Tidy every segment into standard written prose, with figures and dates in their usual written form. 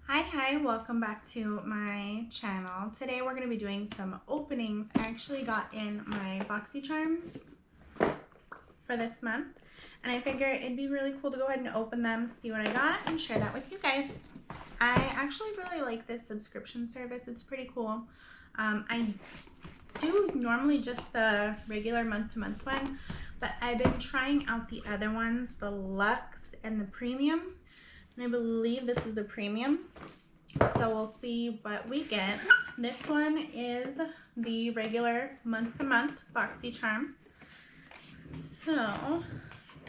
Hi, welcome back to my channel. Today we're going to be doing some openings. I actually got in my Boxycharms for this month, and I figured it'd be really cool to go ahead and open them, see what I got, and share that with you guys. I actually really like this subscription service. It's pretty cool. I do normally just the regular month-to-month one, but I've been trying out the other ones, the Luxe and the Premium. And I believe this is the Premium. So we'll see what we get. This one is the regular month-to-month Boxycharm. So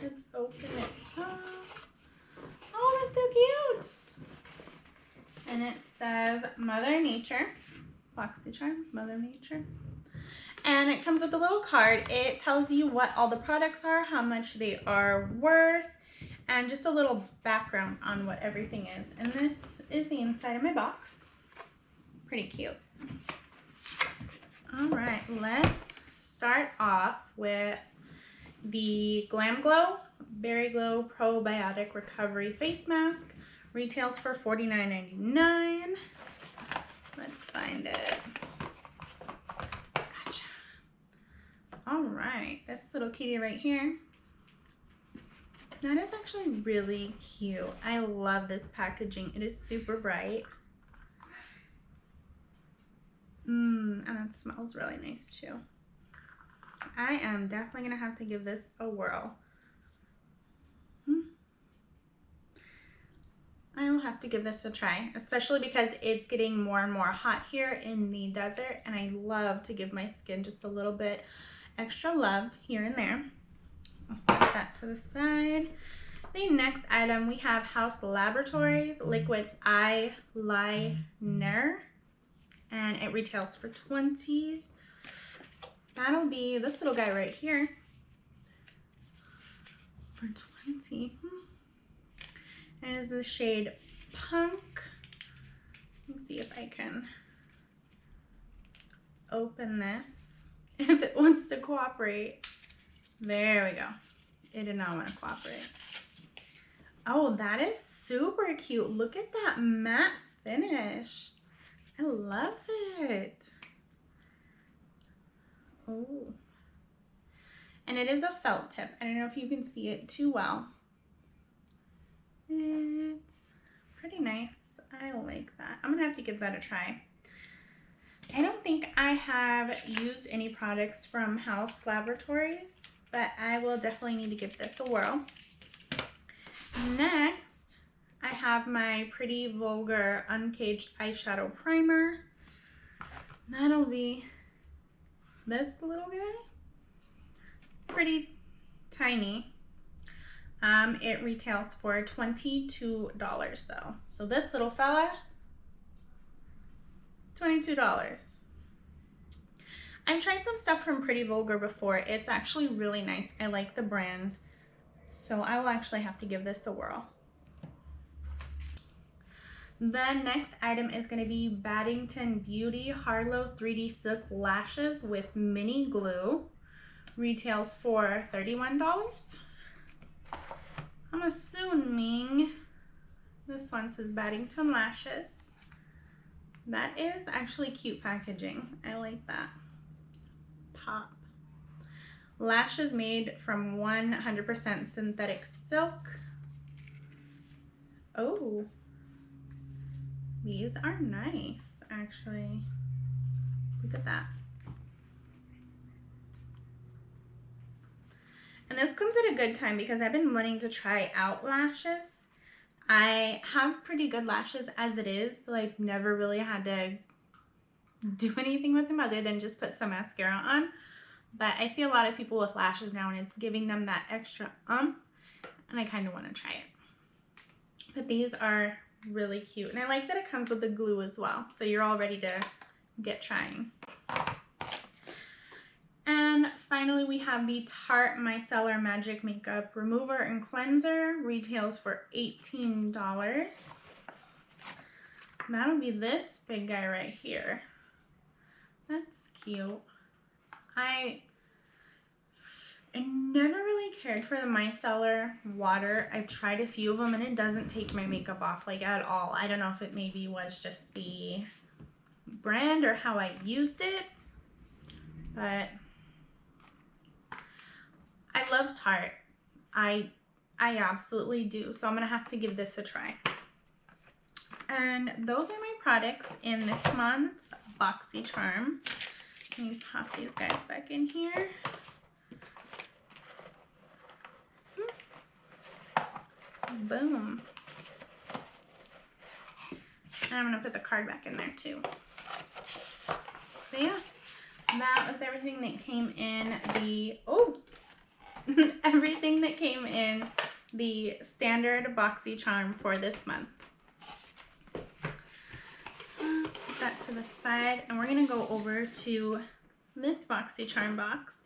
let's open it up. Oh, that's so cute. And it says Mother Nature. Boxycharm, Mother Nature. And it comes with a little card. It tells you what all the products are, how much they are worth, and just a little background on what everything is. And this is the inside of my box. Pretty cute. All right, let's start off with the Glam Glow Berry Glow Probiotic Recovery Face Mask. Retails for $49.99. Let's find it. Gotcha. All right, this little kitty right here. That is actually really cute. I love this packaging. It is super bright. And it smells really nice too. I am definitely gonna have to give this a whirl. I will have to give this a try, especially because it's getting more and more hot here in the desert, and I love to give my skin just a little bit extra love here and there. I'll set that to the side. The next item, we have House Laboratories Liquid Eyeliner, and it retails for $20. That'll be this little guy right here for $20. And it is the shade Punk. Let me see if I can open this, if it wants to cooperate. There we go. It did not want to cooperate. Oh, that is super cute. Look at that matte finish. I love it. Oh. And it is a felt tip. I don't know if you can see it too well. It's pretty nice. I like that. I'm gonna have to give that a try. I don't think I have used any products from House Laboratories, but I will definitely need to give this a whirl. Next, I have my Pretty Vulgar Uncaged Eyeshadow Primer. That'll be this little guy. Pretty tiny. It retails for $22 though. So this little fella, $22. I've tried some stuff from Pretty Vulgar before. It's actually really nice. I like the brand. So I will actually have to give this a whirl. The next item is going to be Baddington Beauty Harlow 3D Silk Lashes with Mini Glue. Retails for $31. I'm assuming this one says Baddington Lashes. That is actually cute packaging. I like that. Pop. Lashes made from 100% synthetic silk. Oh, these are nice, actually. Look at that. And this comes at a good time because I've been wanting to try out lashes. I have pretty good lashes as it is, so I've never really had to do anything with them other than just put some mascara on. But I see a lot of people with lashes now, and it's giving them that extra and I kind of want to try it. But these are really cute, and I like that it comes with the glue as well, so you're all ready to get trying. And finally, we have the Tarte Micellar Magic Makeup Remover and Cleanser. Retails for $18. That'll be this big guy right here. That's cute. I never really cared for the micellar water. I've tried a few of them and it doesn't take my makeup off like at all. I don't know if it maybe was just the brand or how I used it, but I love Tarte. I absolutely do. So I'm gonna have to give this a try. And those are my products in this month's Boxycharm. Let me pop these guys back in here. Boom. And I'm gonna put the card back in there too. But yeah, that was everything that came in the, everything that came in the standard Boxycharm for this month. Put that to the side, and we're gonna go over to this Boxycharm box.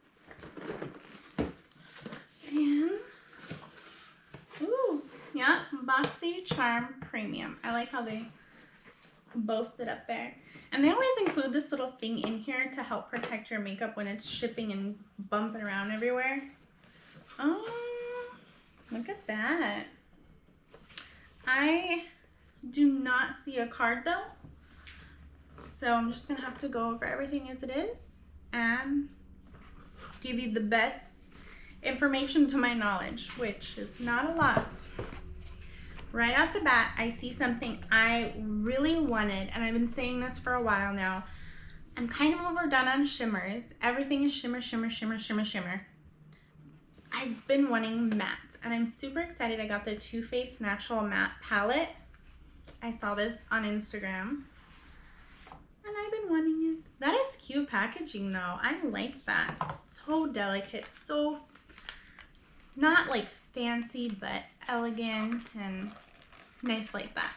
And, yeah, Boxycharm Premium. I like how they boast it up there. And they always include this little thing in here to help protect your makeup when it's shipping and bumping around everywhere. Oh, look at that. I do not see a card though. So I'm just gonna have to go over everything as it is and give you the best information to my knowledge, which is not a lot. Right off the bat, I see something I really wanted, and I've been saying this for a while now. I'm kind of overdone on shimmers. Everything is shimmer, shimmer, shimmer, shimmer, shimmer. I've been wanting matte, and I'm super excited. I got the Too Faced Natural Matte Palette. I saw this on Instagram, and I've been wanting it. That is cute packaging, though. I like that. So delicate, so not like fancy, but elegant and nice like that.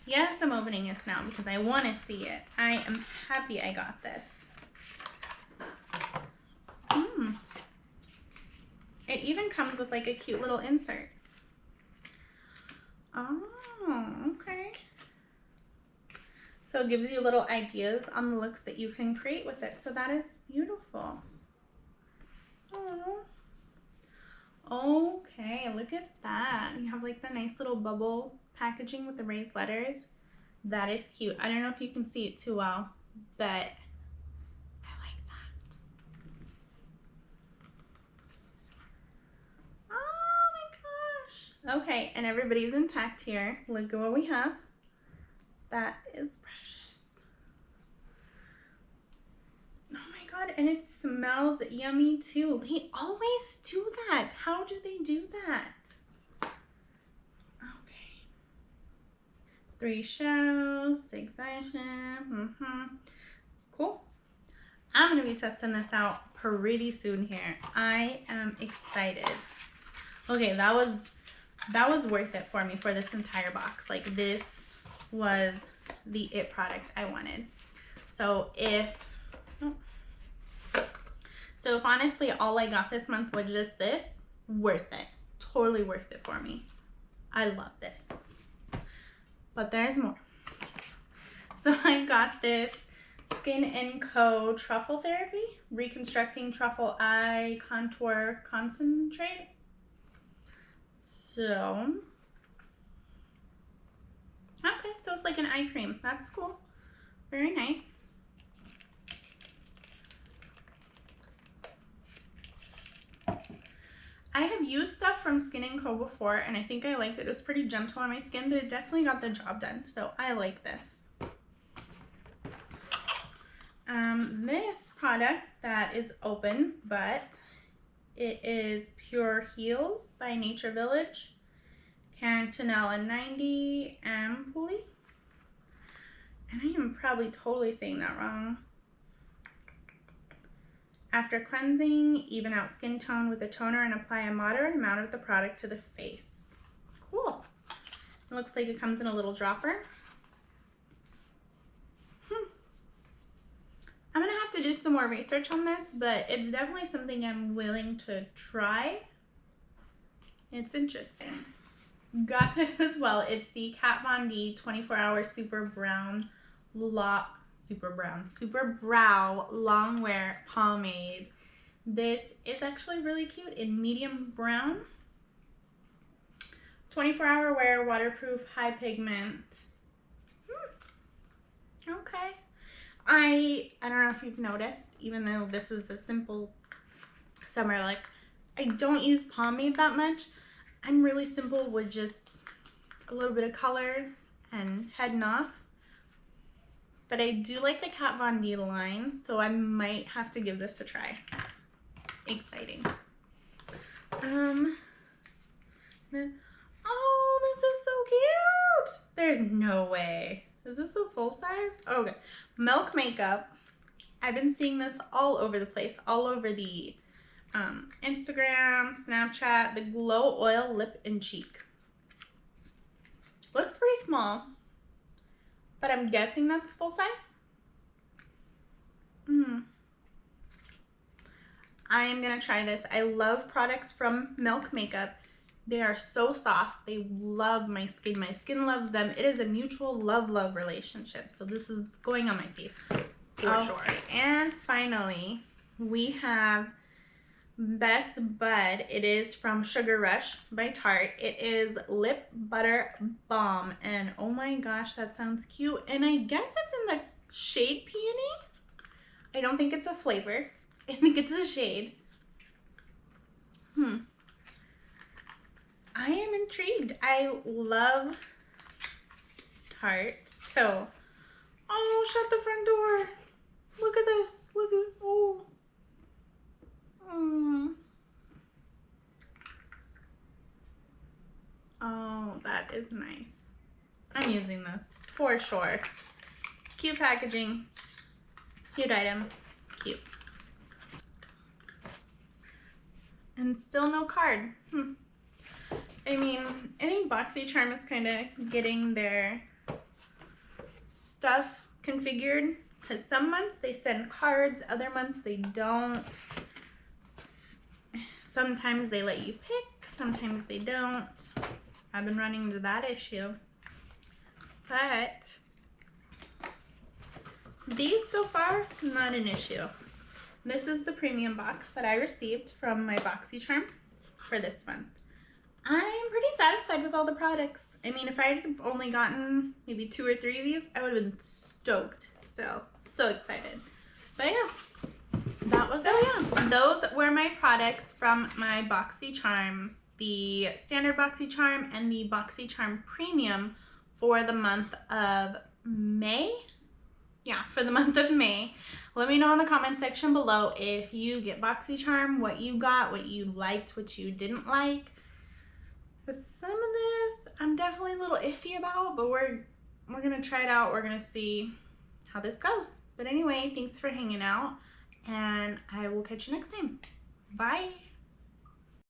Yes, I'm opening this now because I want to see it. I am happy I got this. It even comes with like a cute little insert. Oh, okay. So it gives you little ideas on the looks that you can create with it. So that is beautiful. Oh. Okay, look at that. You have like the nice little bubble packaging with the raised letters. That is cute. I don't know if you can see it too well, but I like that. Oh my gosh. Okay, and everybody's intact here. Look at what we have. That is precious. God, and it smells yummy too. They always do that. How do they do that? Okay. 3 shells, 6 items. Cool. I'm gonna be testing this out pretty soon here. I am excited. Okay, that was worth it for me for this entire box. Like, this was the it product I wanted. So if honestly all I got this month was just this, worth it. Totally worth it for me. I love this. But there's more. So I got this Skin & Co. Truffle Therapy, Reconstructing Truffle Eye Contour Concentrate. So, okay, so it's like an eye cream. That's cool. Very nice. I have used stuff from Skin & Co. before, and I think I liked it. It was pretty gentle on my skin, but it definitely got the job done. So I like this. This product that is open, but it is Pure Heals by Nature Village. Cantonella 90 Ampuli. And I am probably totally saying that wrong. After cleansing, even out skin tone with a toner and apply a moderate amount of the product to the face. Cool. It looks like it comes in a little dropper. I'm gonna have to do some more research on this, but it's definitely something I'm willing to try. It's interesting. Got this as well. It's the Kat Von D 24-Hour Super Brow Long Wear Pomade. This is actually really cute in medium brown. 24-hour wear, waterproof, high pigment. Okay. I don't know if you've noticed, even though this is a simple summer look, I don't use pomade that much. I'm really simple with just a little bit of color and heading off. But I do like the Kat Von D line, so I might have to give this a try. Exciting. Oh, this is so cute. There's no way. Is this a full size? Okay. Milk Makeup. I've been seeing this all over the place, all over the Instagram, Snapchat, the Glow Oil Lip and Cheek. Looks pretty small, but I'm guessing that's full size. I am gonna try this. I love products from Milk Makeup. They are so soft. They love my skin. My skin loves them. It is a mutual love-love relationship. So this is going on my face for sure. And finally, we have Best Bud. It is from Sugar Rush by Tarte. It is Lip Butter Balm. And oh my gosh, that sounds cute. And I guess it's in the shade Peony. I don't think it's a flavor. I think it's a shade. I am intrigued. I love Tarte. So, oh, shut the front door. Look at this. Look at, oh. Oh, that is nice. I'm using this for sure. Cute packaging. Cute item. Cute. And still no card. I mean, I think Boxycharm is kind of getting their stuff configured, because some months they send cards, other months they don't. Sometimes they let you pick, sometimes they don't. I've been running into that issue. But these so far, not an issue. This is the premium box that I received from my Boxycharm for this month. I'm pretty satisfied with all the products. I mean, if I had only gotten maybe 2 or 3 of these, I would have been stoked still. So excited. But yeah, that was it. Yeah, those were my products from my Boxycharms. The standard Boxycharm and the Boxycharm Premium for the month of May. Yeah, for the month of May. Let me know in the comment section below if you get Boxycharm, what you got, what you liked, what you didn't like. Because some of this I'm definitely a little iffy about, but we're gonna try it out. We're gonna see how this goes. But anyway, thanks for hanging out, and I will catch you next time. Bye.